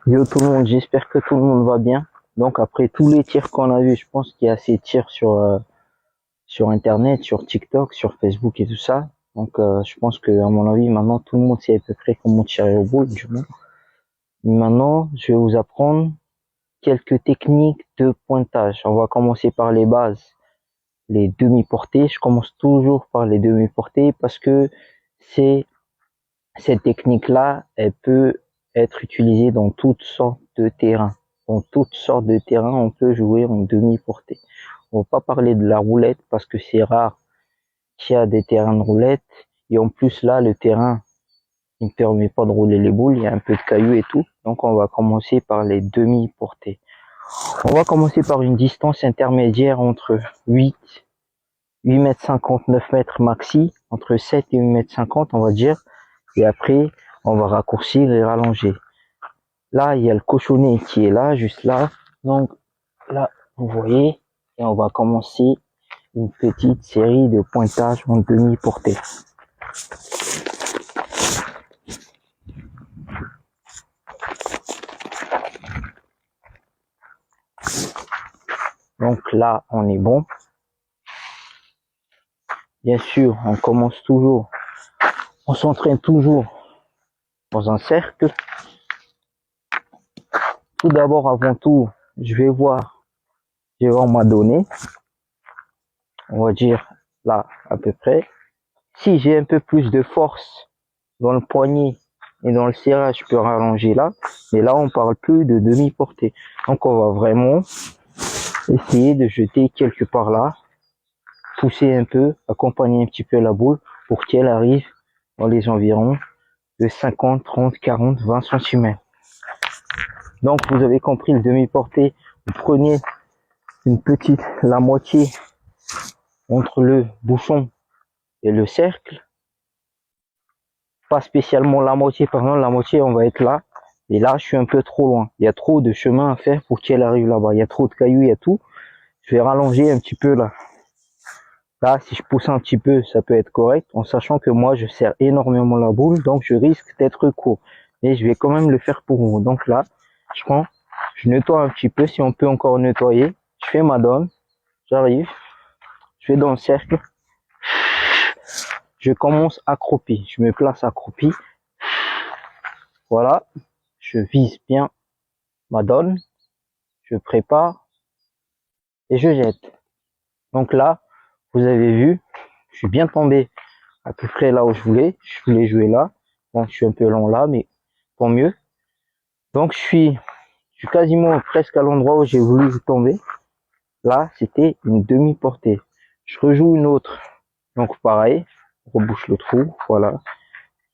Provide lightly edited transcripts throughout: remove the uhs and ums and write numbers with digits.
Yo tout le monde, j'espère que tout le monde va bien. Donc après tous les tirs qu'on a vus, je pense qu'il y a assez de tirs sur internet, sur TikTok, sur Facebook et tout ça. Donc je pense que à mon avis maintenant tout le monde sait à peu près comment tirer au boule du moins. Maintenant, je vais vous apprendre quelques techniques de pointage. On va commencer par les bases, les demi-portées. Je commence toujours par les demi-portées parce que c'est cette technique-là, elle peut être utilisée dans toutes sortes de terrains. Dans toutes sortes de terrains, on peut jouer en demi-portée. On va pas parler de la roulette parce que c'est rare qu'il y a des terrains de roulette. Et en plus, là, le terrain, il ne permet pas de rouler les boules. Il y a un peu de cailloux et tout. Donc, on va commencer par les demi-portées. On va commencer par une distance intermédiaire entre 8 mètres 50, 9 mètres maxi, entre 7 et 8 mètres 50, on va dire. Et après, on va raccourcir et rallonger. Là, il y a le cochonnet qui est là, juste là. Donc, là, vous voyez, et on va commencer une petite série de pointages en demi-portée. Donc là, on est bon. Bien sûr, on commence toujours, on s'entraîne toujours dans un cercle. Tout d'abord, avant tout, je vais voir ma donnée. On va dire là, à peu près. Si j'ai un peu plus de force dans le poignet et dans le serrage, je peux rallonger là. Mais là, on parle plus de demi-portée. Donc, on va vraiment essayer de jeter quelque part là, pousser un peu, accompagner un petit peu la boule pour qu'elle arrive dans les environs de 50, 30, 40, 20 cm. Donc, vous avez compris le demi-portée. Vous prenez la moitié entre le bouchon et le cercle. Pas spécialement la moitié, par exemple, la moitié, on va être là. Et là, je suis un peu trop loin. Il y a trop de chemin à faire pour qu'elle arrive là-bas. Il y a trop de cailloux, il y a tout. Je vais rallonger un petit peu là. Là, si je pousse un petit peu, ça peut être correct, en sachant que moi, je serre énormément la boule, donc je risque d'être court. Mais je vais quand même le faire pour vous. Donc là, je nettoie un petit peu, si on peut encore nettoyer. Je fais ma donne, j'arrive, je vais dans le cercle. Je commence accroupi, je me place accroupi. Voilà, je vise bien ma donne, je prépare et je jette. Donc là, vous avez vu, je suis bien tombé à peu près là où je voulais jouer là. Bon, je suis un peu long là, mais tant mieux. Donc je suis quasiment presque à l'endroit où j'ai voulu tomber. Là, c'était une demi-portée. Je rejoue une autre. Donc pareil, on rebouche le trou, voilà.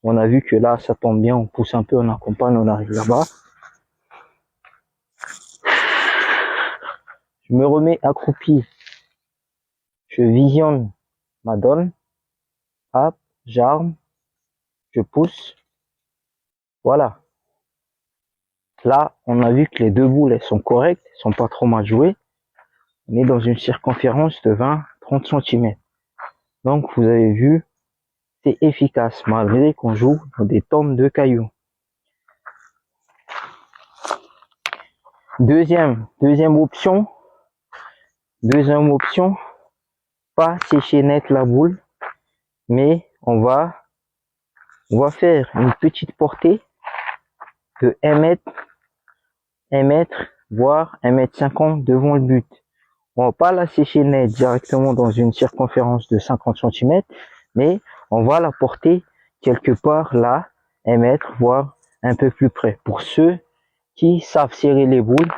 On a vu que là, ça tombe bien, on pousse un peu, on accompagne, on arrive là-bas. Je me remets accroupi. Je visionne ma donne. Hop, j'arme. Je pousse. Voilà. Là, on a vu que les deux boules, elles sont correctes, elles sont pas trop mal jouées. On est dans une circonférence de 20-30 cm. Donc, vous avez vu, c'est efficace, malgré qu'on joue dans des tonnes de cailloux. Deuxième option, pas sécher net la boule, mais on va faire une petite portée de 1 mètre, voire 1,50 m devant le but. On va pas la sécher net directement dans une circonférence de 50 cm, mais on va la porter quelque part là, 1 mètre, voire un peu plus près. Pour ceux qui savent serrer les boules,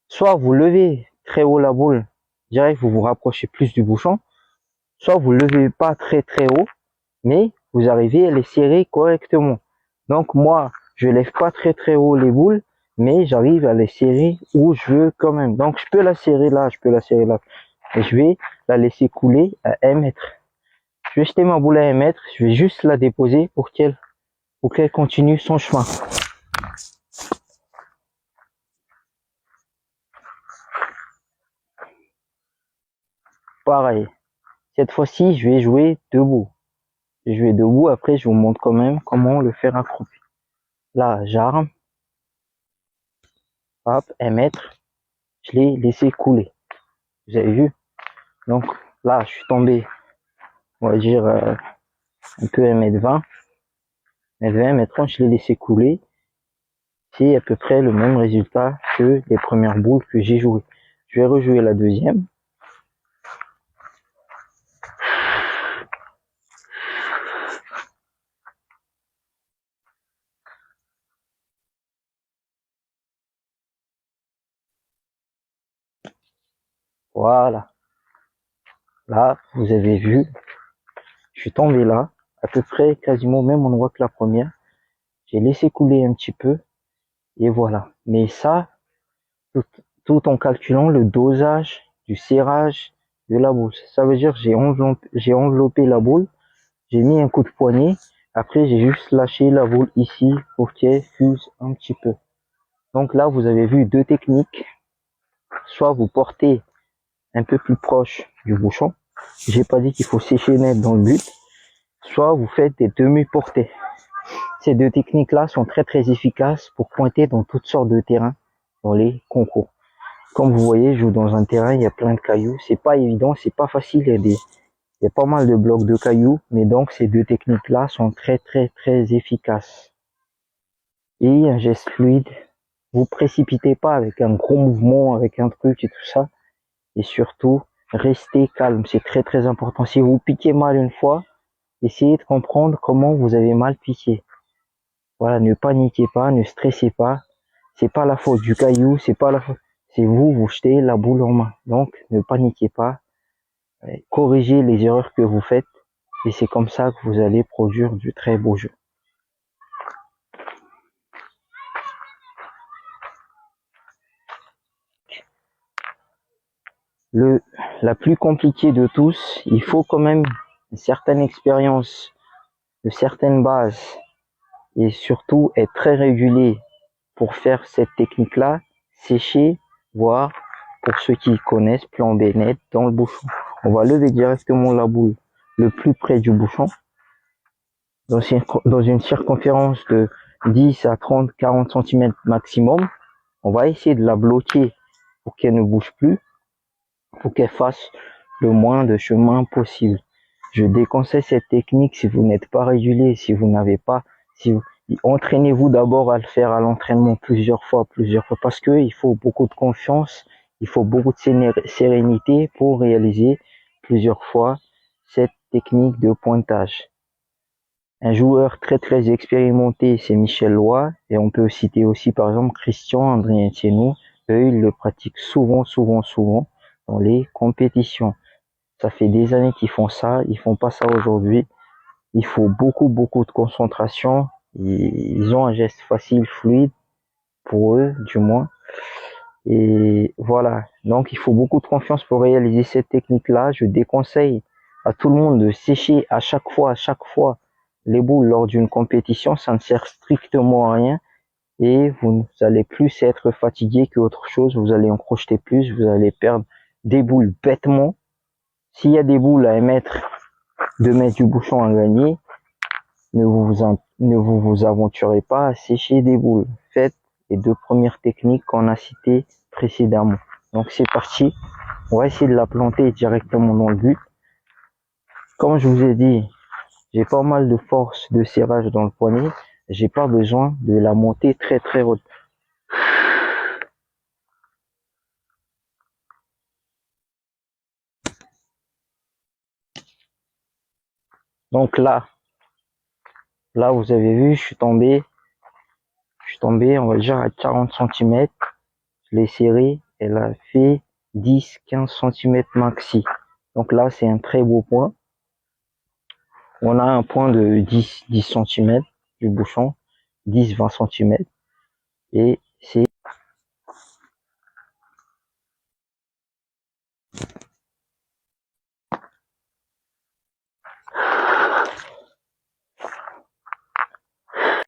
soit vous levez très haut la boule, direct vous vous rapprochez plus du bouchon, soit vous levez pas très haut, mais vous arrivez à les serrer correctement. Donc moi, je lève pas très haut les boules, mais j'arrive à les serrer où je veux quand même. Donc je peux la serrer là, je peux la serrer là. Et je vais la laisser couler à 1 mètre. Je vais jeter ma boule à 1 mètre, je vais juste la déposer pour qu'elle continue son chemin. Pareil. Cette fois-ci, je vais jouer debout. Je vais debout, après je vous montre quand même comment le faire accroupi. Là, j'arme, hop, émettre, je l'ai laissé couler. Vous avez vu? Donc là, je suis tombé, on va dire un peu 1m20, 1m30, je l'ai laissé couler. C'est à peu près le même résultat que les premières boules que j'ai jouées. Je vais rejouer la deuxième. Voilà. Là, vous avez vu, je suis tombé là, à peu près quasiment au même endroit que la première. J'ai laissé couler un petit peu et voilà. Mais ça, tout en calculant le dosage du serrage de la boule. Ça veut dire j'ai enveloppé la boule, j'ai mis un coup de poignet, après j'ai juste lâché la boule ici pour qu'elle fuse un petit peu. Donc là, vous avez vu deux techniques. Soit vous portez un peu plus proche du bouchon. J'ai pas dit qu'il faut sécher net dans le but. Soit vous faites des demi-portées. Ces deux techniques-là sont très très efficaces pour pointer dans toutes sortes de terrains dans les concours. Comme vous voyez, je joue dans un terrain, il y a plein de cailloux. C'est pas évident, c'est pas facile. Il y a pas mal de blocs de cailloux, mais donc ces deux techniques-là sont très très très efficaces. Et un geste fluide. Vous précipitez pas avec un gros mouvement, avec un truc et tout ça. Et surtout, restez calme. C'est très très important. Si vous piquez mal une fois, essayez de comprendre comment vous avez mal piqué. Voilà, ne paniquez pas, ne stressez pas. C'est pas la faute du caillou, c'est pas la faute. C'est vous, vous jetez la boule en main. Donc, ne paniquez pas. Corrigez les erreurs que vous faites. Et c'est comme ça que vous allez produire du très beau jeu. La plus compliquée de tous, il faut quand même une certaine expérience, de certaines bases. Et surtout, être très régulier pour faire cette technique-là, sécher, voire, pour ceux qui connaissent, plomber net dans le bouchon. On va lever directement la boule le plus près du bouchon, dans une circonférence de 10 à 30, 40 cm maximum. On va essayer de la bloquer pour qu'elle ne bouge plus, pour qu'elle fasse le moins de chemin possible. Je déconseille cette technique si vous n'êtes pas régulier, si vous n'avez pas, si vous, entraînez-vous d'abord à le faire à l'entraînement plusieurs fois, parce que il faut beaucoup de confiance, il faut beaucoup de sérénité pour réaliser plusieurs fois cette technique de pointage. Un joueur très très expérimenté, c'est Michel Loy, et on peut citer aussi par exemple Christian Andrientienou. Eux, ils le pratiquent souvent dans les compétitions. Ça fait des années qu'ils font ça, ils font pas ça aujourd'hui. Il faut beaucoup de concentration. Ils ont un geste facile, fluide, pour eux du moins. Et voilà, donc il faut beaucoup de confiance pour réaliser cette technique-là. Je déconseille à tout le monde de sécher à chaque fois les boules lors d'une compétition. Ça ne sert strictement à rien et vous allez plus être fatigué qu'autre chose. Vous allez en crocheter plus, vous allez perdre des boules bêtement. S'il y a des boules à émettre, 2 mètres du bouchon à gagner, ne vous aventurez pas à sécher des boules. Faites les deux premières techniques qu'on a citées précédemment. Donc c'est parti. On va essayer de la planter directement dans le but. Comme je vous ai dit, j'ai pas mal de force de serrage dans le poignet. J'ai pas besoin de la monter très très haute. Donc là, vous avez vu, je suis tombé, on va dire à 40 cm. Je l'ai serré, elle a fait 10-15 cm maxi. Donc là, c'est un très beau point. On a un point de 10 cm du bouchon, 10-20 cm. Et